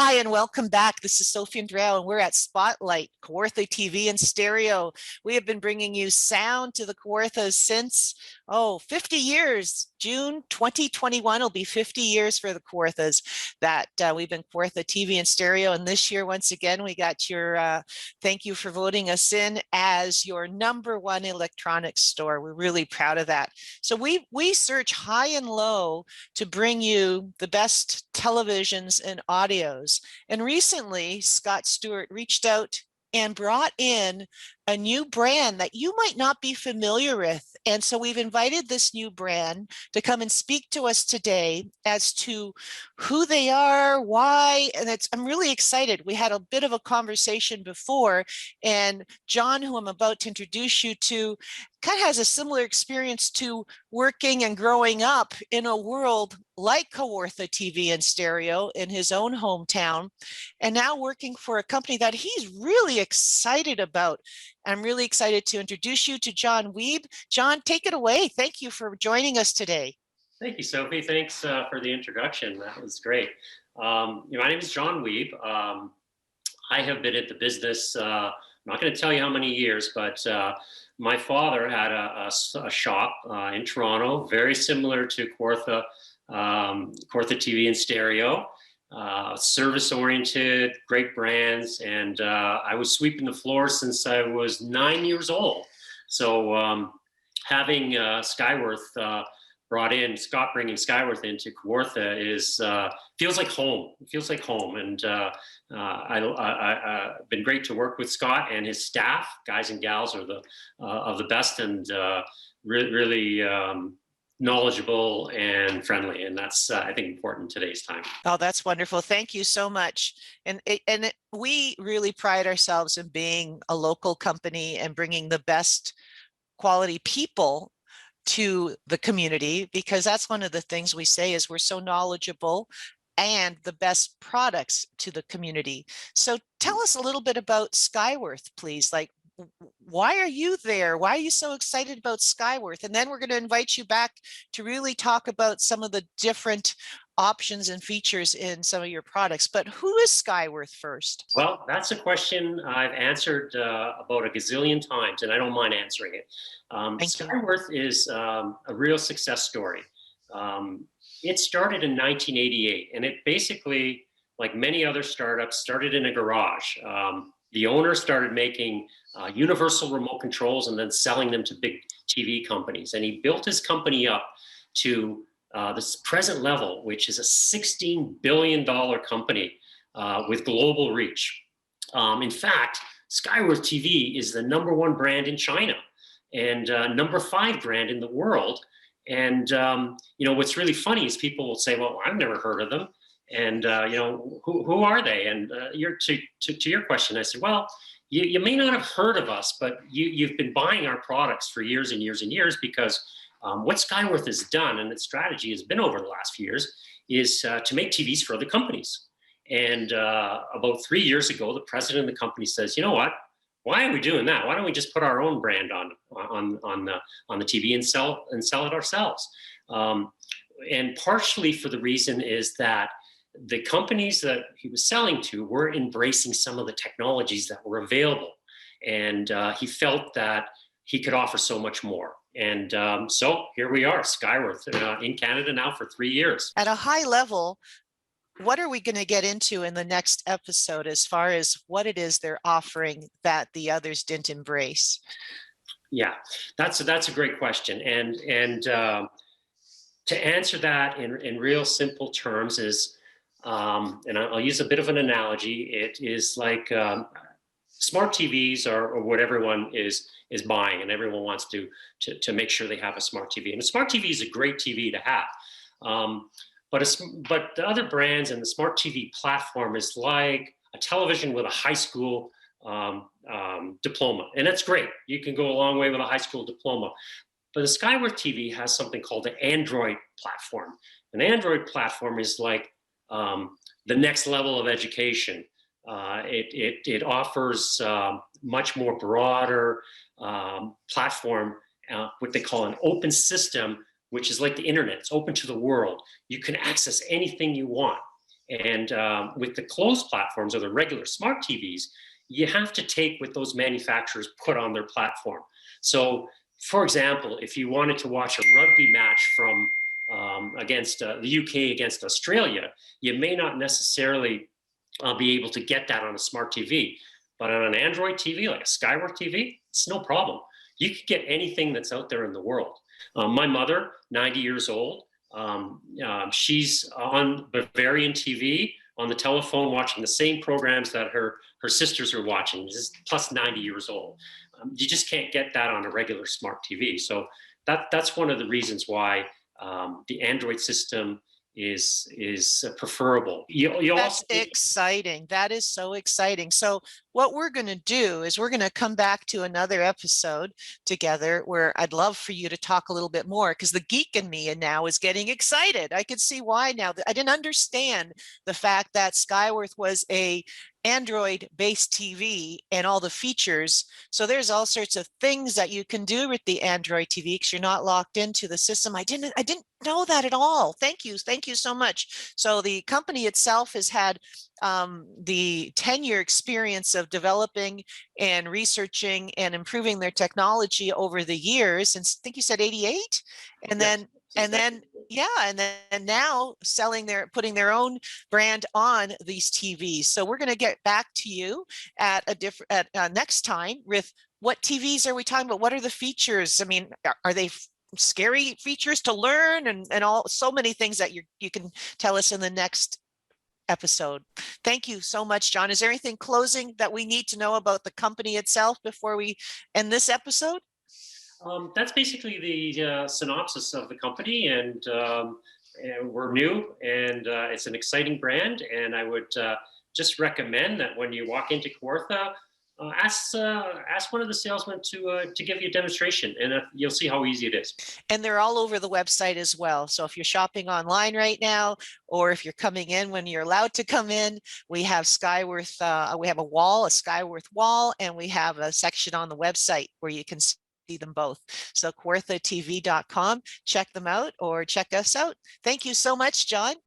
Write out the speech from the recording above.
Hi, and welcome back. This is Sophie Andreu, and we're at Spotlight, Kawartha TV and Stereo. We have been bringing you sound to the Kawarthas since, 50 years. June 2021 will be 50 years for the Kawarthas that we've been Kawartha TV and Stereo. And this year, once again, we got your thank you for voting us in as your #1 electronics store. We're really proud of that. So we search high and low to bring you the best televisions and audios. And recently, Scott Stewart reached out and brought in a new brand that you might not be familiar with. And so we've invited this new brand to come and speak to us today as to who they are, why, and I'm really excited. We had a bit of a conversation before, and John, who I'm about to introduce you to, kind of has a similar experience to working and growing up in a world like Kawartha TV and Stereo in his own hometown, and now working for a company that he's really excited about. I'm really excited to introduce you to John Wiebe. John, take it away. Thank you for joining us today. Thank you, Sophie. Thanks for the introduction. That was great. My name is John Wiebe. I have been at the business, I'm not going to tell you how many years, but my father had a shop in Toronto, very similar to Kawartha TV and Stereo. Service-oriented, great brands, and I was sweeping the floor since I was 9 years old. So having Skyworth brought in, Scott bringing Skyworth into Kawartha is feels like home. It feels like home, and I've been great to work with Scott and his staff. Guys and gals are of the best, and really knowledgeable and friendly, and that's I think important in today's time. Oh, that's wonderful. Thank you so much. We really pride ourselves in being a local company and bringing the best quality people to the community, because that's one of the things we say is we're so knowledgeable, and the best products to the community. So tell us a little bit about Skyworth, please. Like, why are you there? Why are you so excited about Skyworth? And then we're going to invite you back to really talk about some of the different options and features in some of your products. But who is Skyworth first? Well, that's a question I've answered about a gazillion times, and I don't mind answering it. Skyworth is a real success story. It started in 1988, and it basically, like many other startups, started in a garage. The owner started making universal remote controls and then selling them to big TV companies. And he built his company up to this present level, which is a $16 billion company with global reach. In fact, Skyworth TV is the #1 brand in China and #5 brand in the world. And what's really funny is people will say, well, I've never heard of them. And who are they? And to your question, I said, well, you may not have heard of us, but you've been buying our products for years and years and years, because what Skyworth has done, and its strategy has been over the last few years, is to make TVs for other companies. And about 3 years ago, the president of the company says, you know what? Why are we doing that? Why don't we just put our own brand on the TV and sell it ourselves? And partially for the reason is that the companies that he was selling to were embracing some of the technologies that were available. And he felt that he could offer so much more. And so here we are, Skyworth, in Canada now for 3 years. At a high level, what are we going to get into in the next episode as far as what it is they're offering that the others didn't embrace? Yeah, that's a great question. And to answer that in real simple terms is, and I'll use a bit of an analogy. It is like smart TVs are what everyone is buying, and everyone wants to make sure they have a smart TV. And a smart TV is a great TV to have. But the other brands and the smart TV platform is like a television with a high school diploma. And that's great. You can go a long way with a high school diploma. But the Skyworth TV has something called the Android platform. An Android platform is like the next level of education. It offers much more broader platform, what they call an open system, which is like the internet. It's open to the world. You can access anything you want. And with the closed platforms or the regular smart TVs, you have to take what those manufacturers put on their platform. So, for example, if you wanted to watch a rugby match from against the UK against Australia, you may not necessarily be able to get that on a smart TV. But on an Android TV, like a Skyworth TV, it's no problem. You could get anything that's out there in the world. My mother, 90 years old, she's on Bavarian TV on the telephone watching the same programs that her sisters are watching. This is plus 90 years old. You just can't get that on a regular smart TV. So that's one of the reasons why the Android system is preferable. That's exciting. That is so exciting. So what we're going to do is we're going to come back to another episode together where I'd love for you to talk a little bit more, because the geek in me now is getting excited. I could see why now. I didn't understand the fact that Skyworth was a Android-based TV and all the features. So there's all sorts of things that you can do with the Android TV because you're not locked into the system. I didn't know that at all. Thank you so much. So the company itself has had the 10-year experience of developing and researching and improving their technology over the years since, I think you said 88, and then now putting their own brand on these TVs. So we're going to get back to you at next time with what TVs are we talking about? What are the features? I mean, are they scary features to learn and all, so many things that you can tell us in the next episode. Thank you so much, John. Is there anything closing that we need to know about the company itself before we end this episode? That's basically the synopsis of the company, and we're new, and it's an exciting brand, and I would just recommend that when you walk into Kawartha, ask one of the salesmen to give you a demonstration, and you'll see how easy it is. And they're all over the website as well. So if you're shopping online right now, or if you're coming in when you're allowed to come in, we have Skyworth. We have a Skyworth wall, and we have a section on the website where you can see them both. So kawarthatv.com, check them out or check us out. Thank you so much, John.